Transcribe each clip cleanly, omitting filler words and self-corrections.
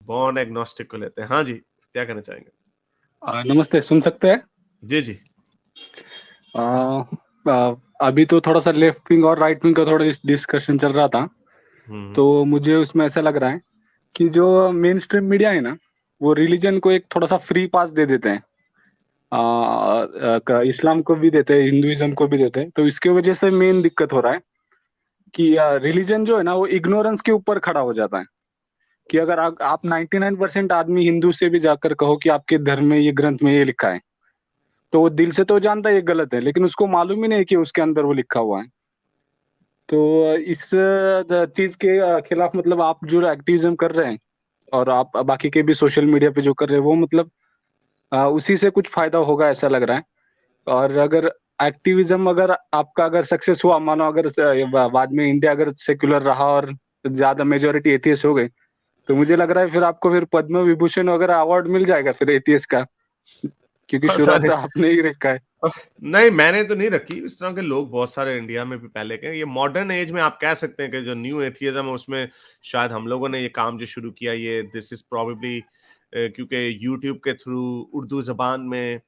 Born agnostic को लेते हैं। हाँ जी, क्या कहना चाहेंगे? नमस्ते, सुन सकते हैं? जी, जी। अ, अभी तो थोड़ा-सा लेफ्ट विंग और राइट विंग का थोड़ा डिस्कशन चल रहा था, हुँ, तो मुझे उसमें ऐसा लग रहा है कि जो मेन स्ट्रीम मीडिया है ना, वो रिलीजन को एक थोड़ा-सा फ्री पास दे देते हैं। इस्लाम को भी देते हैं, हिंदुइज़्म को भी देते हैं, तो इसकी वजह से मेन दिक्कत हो रहा है कि रिलीजन जो है ना, वो इग्नोरेंस के ऊपर खड़ा हो जाता है। कि अगर आप 99% आदमी हिंदू से भी जाकर कहो कि आपके धर्म में ये ग्रंथ में ये लिखा है, तो वो दिल से तो जानता है ये गलत है, लेकिन उसको मालूम ही नहीं कि उसके अंदर वो लिखा हुआ है। तो इस चीज़ के खिलाफ मतलब आप जो एक्टिविज़्म कर रहे हैं और आप बाकी के भी सोशल मीडिया पे जो कर रहे हैं, वो मतलब उसी से कुछ फ़ायदा होगा ऐसा लग रहा है। और अगर एक्टिविज़्म अगर आपका अगर सक्सेस हुआ, मानो अगर बाद में इंडिया अगर सेक्युलर रहा और ज़्यादा मेजॉरिटी एथियस्ट हो गए, तो मुझे लग रहा है फिर आपको फिर पद्म विभूषण वगैरह अवार्ड मिल जाएगा फिर एथियस्ट का, क्योंकि बहुत शुरुआत सारे तो आपने ही रखा है। नहीं, मैंने तो नहीं रखी, इस तरह के लोग बहुत सारे इंडिया में भी पहले के हैं। ये मॉडर्न एज में आप कह सकते हैं कि जो न्यू एथियज़्म है उसमें शायद हम लोगों ने ये काम जो शुरू किया, ये दिस इज़ प्रोबेबली क्योंकि यूट्यूब के थ्रू उर्दू ज़बान में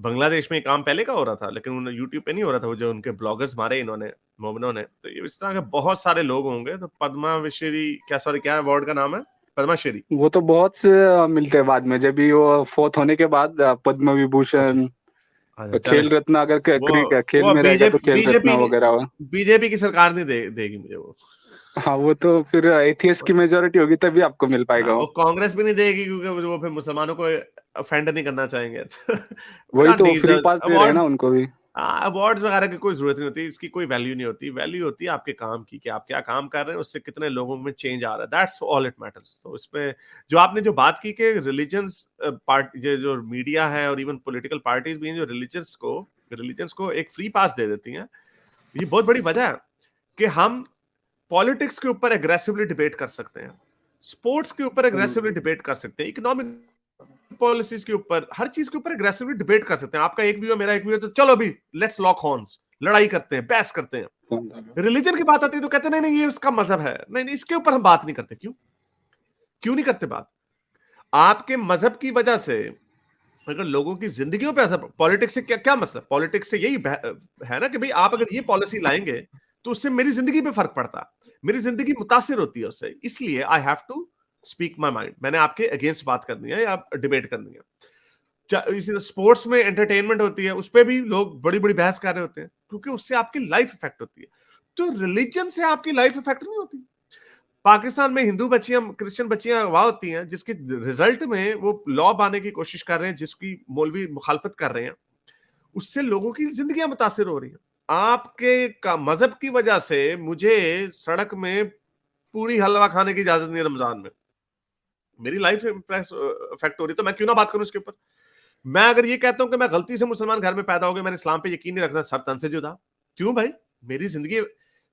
बांग्लादेश में ये काम पहले का हो रहा था, लेकिन उन यूट्यूब पे नहीं हो रहा था, वो जो उनके ब्लॉगर्स मारे इन्होंने, मोमिनों ने। तो ये इस तरह के बहुत सारे लोग होंगे, तो पद्मा विशरी क्या सॉरी क्या अवार्ड का नाम है? पद्माश्री। वो तो बहुत से मिलते हैं बाद में, जब भी वो फोर्थ होने के बाद पद्म अच्छा, विभूषण, अच्छा खेल चलें। रत्न अगर वो खेल वो में रहेगा तो बीजेपी खेल रत्न बीजेपी की वगैरह हुआ। बीजेपी की सरकार नहीं देगी मुझे वो। हाँ, वो तो फिर एथियस्ट की मेजॉरिटी होगी तभी आपको मिल पाएगा वो वो। कांग्रेस भी नहीं देगी क्योंकि वो फिर मुसलमानों को ऑफेंड नहीं करना चाहेंगे। वी वही डोंट तो नीड फ्री द पास दे रहे हैं अवार्ड। ना उनको भी। अवार्ड्स वगैरह की कोई जरूरत नहीं होती, इसकी कोई वैल्यू नहीं होती। वैल्यू होती है आपके काम की कि आप क्या काम कर रहे हैं, उससे कितने लोगों में चेंज आ रहा है। That's all it matters. तो इसमें जो आपने जो बात की कि रिलीजन्स पार्ट ये जो मीडिया है और इवन पॉलिटिकल पार्टीज भी हैं जो रिलीजन्स को एक फ्री पास दे देती हैं, ये बहुत बड़ी वजह है कि हम पॉलिटिक्स के ऊपर एग्रेसिवली डिबेट कर सकते हैं, स्पोर्ट्स के ऊपर एग्रेसिवली डिबेट कर सकते हैं, इकोनॉमिक पॉलिसीज के ऊपर, हर चीज के ऊपर एग्रेसिवली डिबेट कर सकते हैं। आपका एक व्यू है, मेरा एक व्यू है, तो चलो अभी लेट्स लॉक हॉर्न्स, लड़ाई करते हैं, बहस करते हैं। रिलीजन की बात आती है तो कहते हैं नहीं नहीं ये उसका मजहब है, नहीं नहीं इसके ऊपर हम बात नहीं करते। क्यों क्यों नहीं करते बात? आपके मजहब की वजह से अगर लोगों की जिंदगियों पे असर, पॉलिटिक्स से क्या क्या मतलब, पॉलिटिक्स से यही है ना कि भाई आप अगर ये पॉलिसी लाएंगे तो उससे मेरी जिंदगी पे फर्क पड़ता है, मेरी जिंदगी मुतासिर होती है उससे, इसलिए I have to speak my mind, मैंने आपके अगेंस्ट बात करनी है या डिबेट करनी है। इसी तरह स्पोर्ट्स में एंटरटेनमेंट होती है, उस पर भी लोग बड़ी बड़ी बहस कर रहे होते हैं क्योंकि उससे आपकी लाइफ इफेक्ट होती है। तो रिलीजन से आपकी लाइफ इफेक्ट नहीं होती। पाकिस्तान में हिंदू बच्चियां क्रिश्चियन बच्चियां अगवा होती हैं जिसके रिजल्ट में वो लॉ पाने की कोशिश कर रहे हैं, जिसकी मौलवी मुखालफत कर रहे हैं, उससे लोगों की जिंदगियां मुतासिर हो रही हैं। आपके का मजहब की वजह से मुझे सड़क में पूरी हलवा खाने की इजाजत नहीं है रमजान में, मेरी लाइफ इम्प्रेस इफेक्ट हो रही है, तो मैं क्यों ना बात करूं इसके ऊपर। मैं अगर ये कहता हूं कि मैं गलती से मुसलमान घर में पैदा हो गया, मैंने इस्लाम पे यकीन नहीं रखता, सब तन से जुदा, क्यों भाई, मेरी जिंदगी।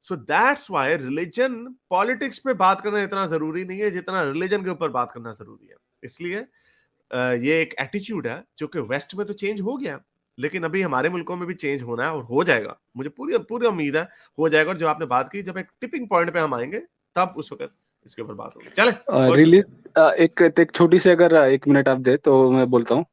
So that's why religion politics पे बात करना इतना जरूरी नहीं है जितना रिलीजन के ऊपर बात करना जरूरी है। इसलिए ये एक एटीट्यूड है जो कि वेस्ट में तो चेंज हो गया, लेकिन अभी हमारे मुल्कों में भी चेंज होना है और हो जाएगा, मुझे पूरी पूरी उम्मीद है हो जाएगा। और जो आपने बात की, जब एक टिपिंग पॉइंट पे हम आएंगे तब उस वक्त इसके ऊपर बात होगी। चले, बहुत रिली शुक्रिया। एक छोटी सी अगर 1 मिनट आप दे तो मैं बोलता हूँ।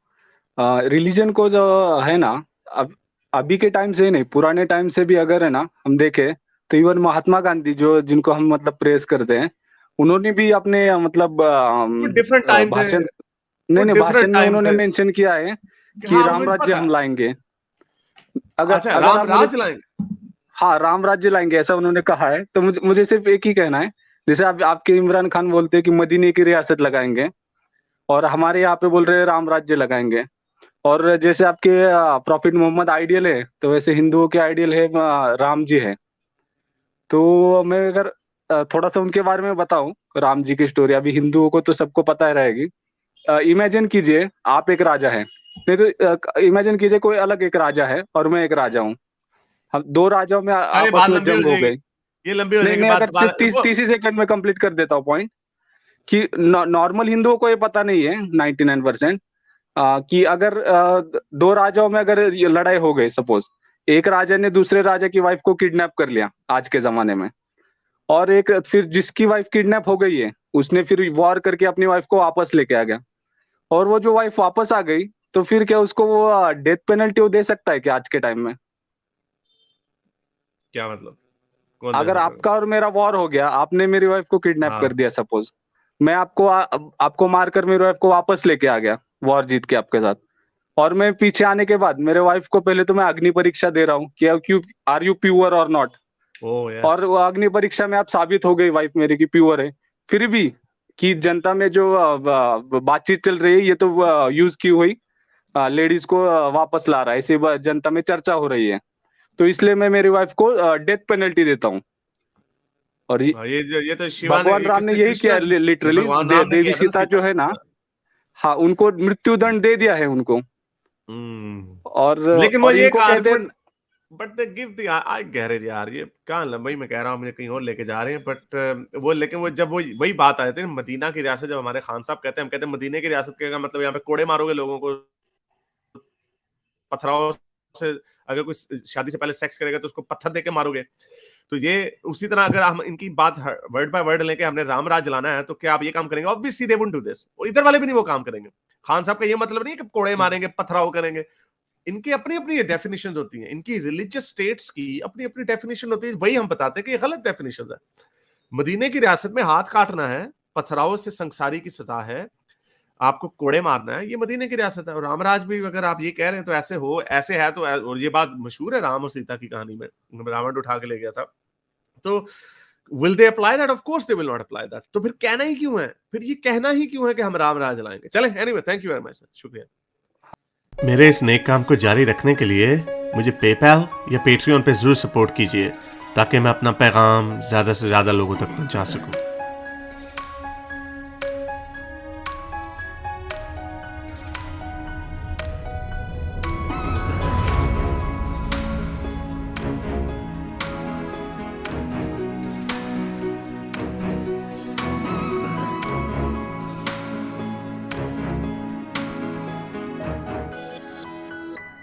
रिलीजन को जो है ना, अब अभी के टाइम से ही नहीं, पुराने टाइम से भी अगर है ना हम देखें, तो इवन महात्मा गांधी जो जिनको हम मतलब प्रेज करते हैं, उन्होंने भी अपने मतलब वो डिफरेंट टाइम थे, भाषण, वो नहीं नहीं, डिफरेंट भाषण में टाइम उन्होंने थे। मेंशन किया है कि हाँ राम मुझे राज्य पता है। हम लाएंगे। अगर अच्छा, अगर राम आप मुझे, राज लाएंगे। हाँ, राम राज्य लाएंगे ऐसा उन्होंने कहा है, तो मुझे मुझे सिर्फ एक ही कहना है, जैसे आप आपके इमरान खान बोलते हैं कि मदीने की रियासत लगाएंगे, और हमारे यहाँ पे बोल रहे हैं राम राज्य लगाएंगे। और जैसे आपके प्रॉफिट मोहम्मद आइडियल है, तो वैसे हिंदुओं के आइडियल है राम जी है। तो मैं अगर थोड़ा-सा उनके बारे में बताऊँ, राम जी की स्टोरी, अभी हिंदुओं को तो सबको पता ही रहेगी। इमेजिन कीजिए आप एक राजा हैं, नहीं तो इमेजिन कीजिए कोई अलग एक राजा है और मैं एक राजा हूँ। हम 2 राजाओं में चलिए आपस बात में लंबी हो जंग हो जाएगी, गई। ये लंबी हो नहीं, जाएगी नहीं, बात अगर सिर्फ दोबारा 30 ही सेकंड में कंप्लीट कर देता हूँ पॉइंट, कि नॉर्मल हिंदुओं को ये पता नहीं है 99% कि अगर 2 राजाओं में अगर ये लड़ाई हो गई, सपोज एक राजा ने दूसरे राजा की वाइफ को किडनैप कर लिया आज के ज़माने में, और एक फिर जिसकी वाइफ किडनैप हो गई है, उसने फिर वॉर करके अपनी वाइफ को वापस लेके आ गया, और वो जो वाइफ वापस आ गई, तो फिर क्या उसको वो डेथ पेनल्टी वो दे सकता है क्या आज के टाइम में? क्या मतलब, कौन दे अगर सकता है? आपका और मेरा वॉर हो गया, आपने मेरी वाइफ को किडनैप कर हाँ दिया सपोज, मैं आपको मारकर मेरी वाइफ को वापस लेके आ गया वॉर जीत के आपके साथ, और मैं पीछे आने के बाद मेरे वाइफ को पहले तो मैं अग्नि परीक्षा दे रहा हूँ कि क्यों, आर यू प्योर और नॉट, ओ और यस, वो अग्नि परीक्षा में आप साबित हो गई वाइफ मेरी की प्योर है, फिर भी कि जनता में जो बातचीत चल रही है ये तो यूज की हुई लेडीज को वापस ला रहा है, ऐसी जनता में चर्चा हो रही है, तो इसलिए मैं मेरी वाइफ को डेथ पेनल्टी देता हूँ। और हाँ, ये तो शिवा ने, भगवान ये राम ने किसने, यही कृष्ण, किया ये लिटरली, भगवान राम ने देवी किया था ना सीता सीता जो है ना, को। हाँ उनको मृत्यु दंड दे दिया है उनको, और लेकिन वो ये एक इनको कहते हैं, argument, but they give the, I get it यार, ये कहाँ लंबाई में कह रहा हूँ, मुझे कहीं और लेके जा रहे हैं, बट वो, लेकिन वो जब वो वही बात आ जाती है ना, मदीना की रियासत, जब हमारे खान साहब कहते हैं, हम कहते हैं मदीने की रियासत का मतलब यहाँ पे कोड़े मारोगे लोगों को, पथराव से, अगर कोई शादी से पहले सेक्स करेगा तो उसको पत्थर देके मारोगे, तो ये उसी तरह अगर हम इनकी बात वर्ड बाय वर्ड लेके हमने राम राज जलाना है, तो क्या आप ये काम करेंगे? Obviously they wouldn't do this, और इधर वाले भी नहीं वो काम करेंगे। खान साहब का ये मतलब नहीं है कि कोड़े मारेंगे, पथराव करेंगे, इनकी अपनी अपनी डेफिनेशंस होती हैं, इनकी रिलीजियस स्टेट्स की अपनी अपनी डेफिनेशन होती है, वही हम बताते हैं कि ये गलत डेफिनेशन है। मदीने की रियासत में हाथ काटना है, पथराव से संसारी की सजा है, आपको कोड़े मारना है, ये मदीने की रियासत है। और रामराज भी अगर आप ये कह रहे हैं तो ऐसे हो, ऐसे है तो, और ये बात मशहूर है राम और सीता की कहानी में, रावण उठा के ले गया था, तो will they apply that? Of course they will not apply that. तो फिर कहना ही क्यों है, फिर ये कहना ही क्यों है कि हम राम राज लाएंगे? चले, anyway, thank you very much sir, शुक्रिया। मेरे इस नेक काम को जारी रखने के लिए मुझे पेपैल या पेट्रियन पे जरूर सपोर्ट कीजिए, ताकि मैं अपना पैगाम ज्यादा से ज्यादा लोगों तक पहुंचा सकूं।